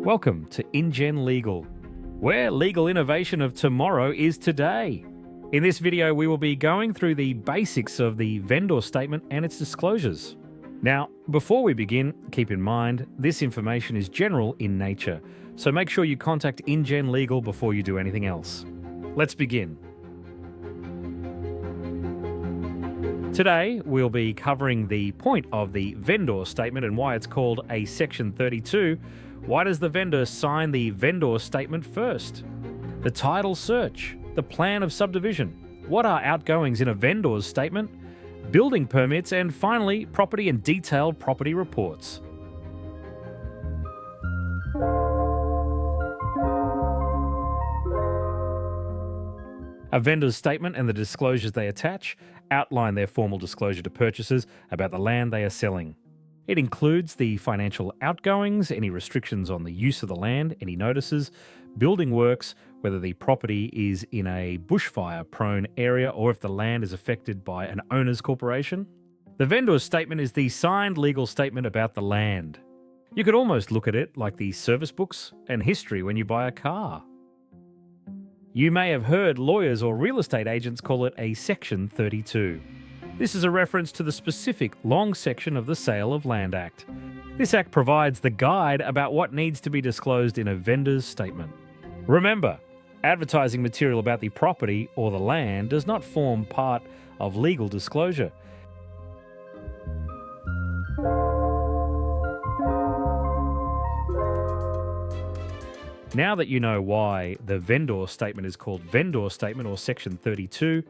Welcome to InGen Legal, where legal innovation of tomorrow is today. In this video, we will be going through the basics of the vendor statement and its disclosures. Now, before we begin, keep in mind, this information is general in nature, so make sure you contact InGen Legal before you do anything else. Let's begin. Today, we'll be covering the point of the vendor statement and why it's called a Section 32. Why does the vendor sign the vendor statement first? The title search, the plan of subdivision, what are outgoings in a vendor's statement, building permits, and finally, property and detailed property reports. A vendor's statement and the disclosures they attach outline their formal disclosure to purchasers about the land they are selling. It includes the financial outgoings, any restrictions on the use of the land, any notices, building works, whether the property is in a bushfire-prone area or if the land is affected by an owner's corporation. The vendor's statement is the signed legal statement about the land. You could almost look at it like the service books and history when you buy a car. You may have heard lawyers or real estate agents call it a Section 32. This is a reference to the specific long section of the Sale of Land Act. This act provides the guide about what needs to be disclosed in a vendor's statement. Remember, advertising material about the property or the land does not form part of legal disclosure. Now that you know why the vendor statement is called vendor statement or Section 32,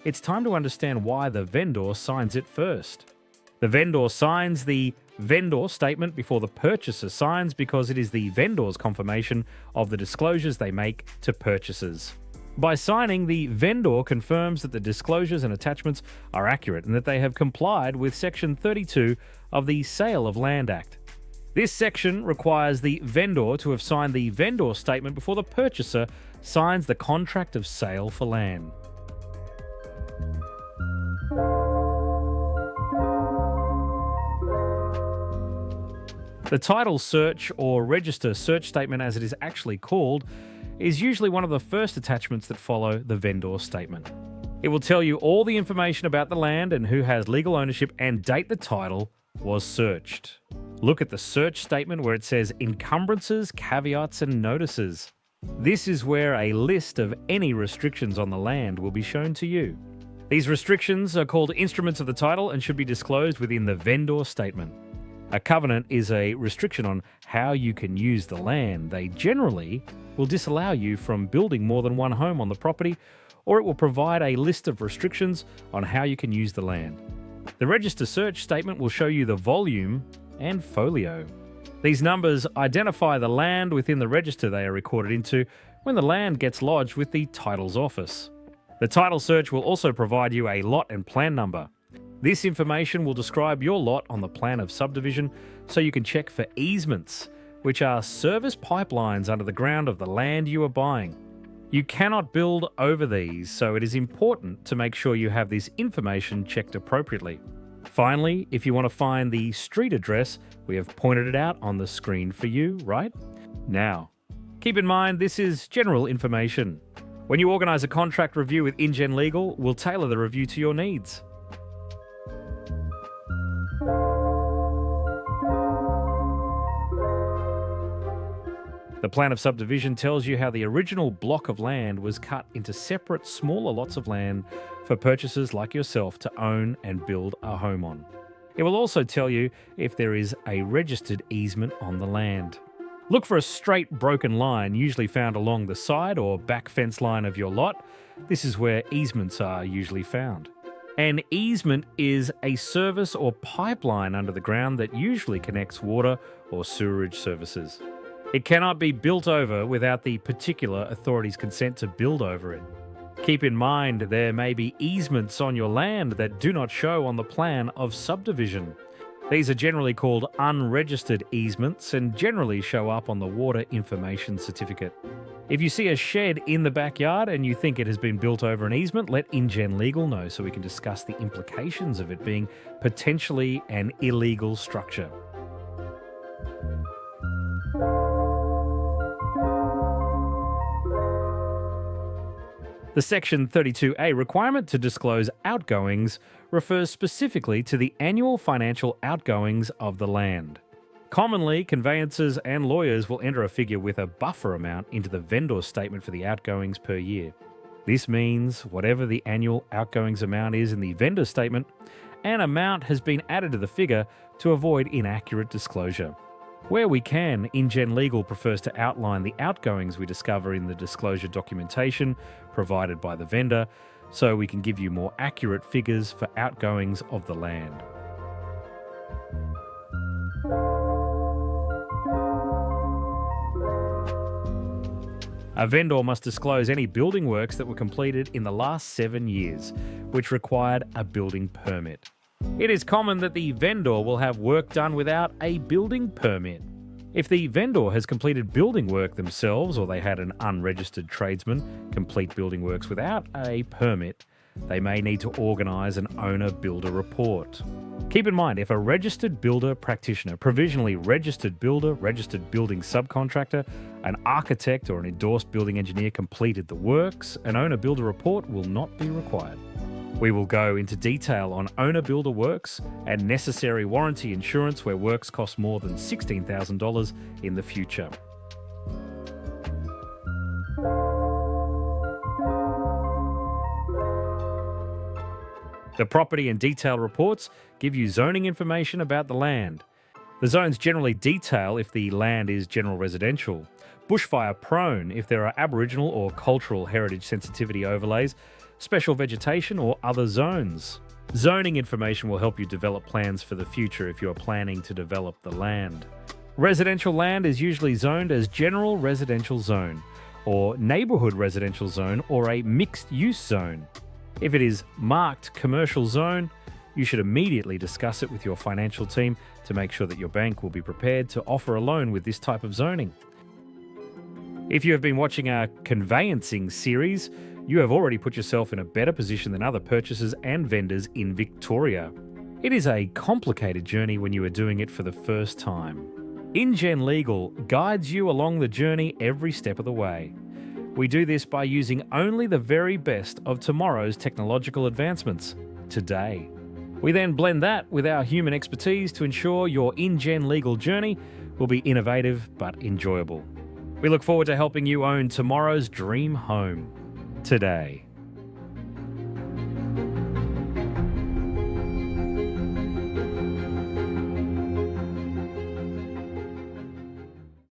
it's time to understand why the vendor signs it first. The vendor signs the vendor statement before the purchaser signs because it is the vendor's confirmation of the disclosures they make to purchasers. By signing, the vendor confirms that the disclosures and attachments are accurate and that they have complied with Section 32 of the Sale of Land Act. This section requires the vendor to have signed the vendor statement before the purchaser signs the contract of sale for land. The title search or register search statement, as it is actually called, is usually one of the first attachments that follow the vendor statement. It will tell you all the information about the land and who has legal ownership and date the title was searched. Look at the search statement where it says encumbrances, caveats, and notices. This is where a list of any restrictions on the land will be shown to you. These restrictions are called instruments of the title and should be disclosed within the vendor statement. A covenant is a restriction on how you can use the land. They generally will disallow you from building more than one home on the property, or it will provide a list of restrictions on how you can use the land. The register search statement will show you the volume and folio. These numbers identify the land within the register they are recorded into when the land gets lodged with the title's office. The title search will also provide you a lot and plan number. This information will describe your lot on the plan of subdivision so you can check for easements, which are service pipelines under the ground of the land you are buying. You cannot build over these, so it is important to make sure you have this information checked appropriately. Finally, if you want to find the street address, we have pointed it out on the screen for you right now. Keep in mind, this is general information. When you organise a contract review with InGen Legal, we'll tailor the review to your needs. The plan of subdivision tells you how the original block of land was cut into separate, smaller lots of land for purchasers like yourself to own and build a home on. It will also tell you if there is a registered easement on the land. Look for a straight broken line, usually found along the side or back fence line of your lot. This is where easements are usually found. An easement is a service or pipeline under the ground that usually connects water or sewerage services. It cannot be built over without the particular authority's consent to build over it. Keep in mind there may be easements on your land that do not show on the plan of subdivision. These are generally called unregistered easements and generally show up on the water information certificate. If you see a shed in the backyard and you think it has been built over an easement, let InGen Legal know so we can discuss the implications of it being potentially an illegal structure. The Section 32A requirement to disclose outgoings refers specifically to the annual financial outgoings of the land. Commonly, conveyancers and lawyers will enter a figure with a buffer amount into the vendor statement for the outgoings per year. This means whatever the annual outgoings amount is in the vendor statement, an amount has been added to the figure to avoid inaccurate disclosure. Where we can, InGen Legal prefers to outline the outgoings we discover in the disclosure documentation provided by the vendor, so we can give you more accurate figures for outgoings of the land. A vendor must disclose any building works that were completed in the last 7 years, which required a building permit. It is common that the vendor will have work done without a building permit. If the vendor has completed building work themselves, or they had an unregistered tradesman complete building works without a permit, they may need to organise an owner-builder report. Keep in mind, if a registered builder practitioner, provisionally registered builder, registered building subcontractor, an architect or an endorsed building engineer completed the works, an owner-builder report will not be required. We will go into detail on owner-builder works and necessary warranty insurance where works cost more than $16,000 in the future. The property and detail reports give you zoning information about the land. The zones generally detail if the land is general residential, bushfire prone if there are Aboriginal or cultural heritage sensitivity overlays, special vegetation or other zones. Zoning information will help you develop plans for the future if you are planning to develop the land. Residential land is usually zoned as general residential zone, or neighbourhood residential zone, or a mixed use zone. If it is marked commercial zone, you should immediately discuss it with your financial team to make sure that your bank will be prepared to offer a loan with this type of zoning. If you have been watching our Conveyancing series, you have already put yourself in a better position than other purchasers and vendors in Victoria. It is a complicated journey when you are doing it for the first time. InGen Legal guides you along the journey every step of the way. We do this by using only the very best of tomorrow's technological advancements, today. We then blend that with our human expertise to ensure your InGen Legal journey will be innovative but enjoyable. We look forward to helping you own tomorrow's dream home, today.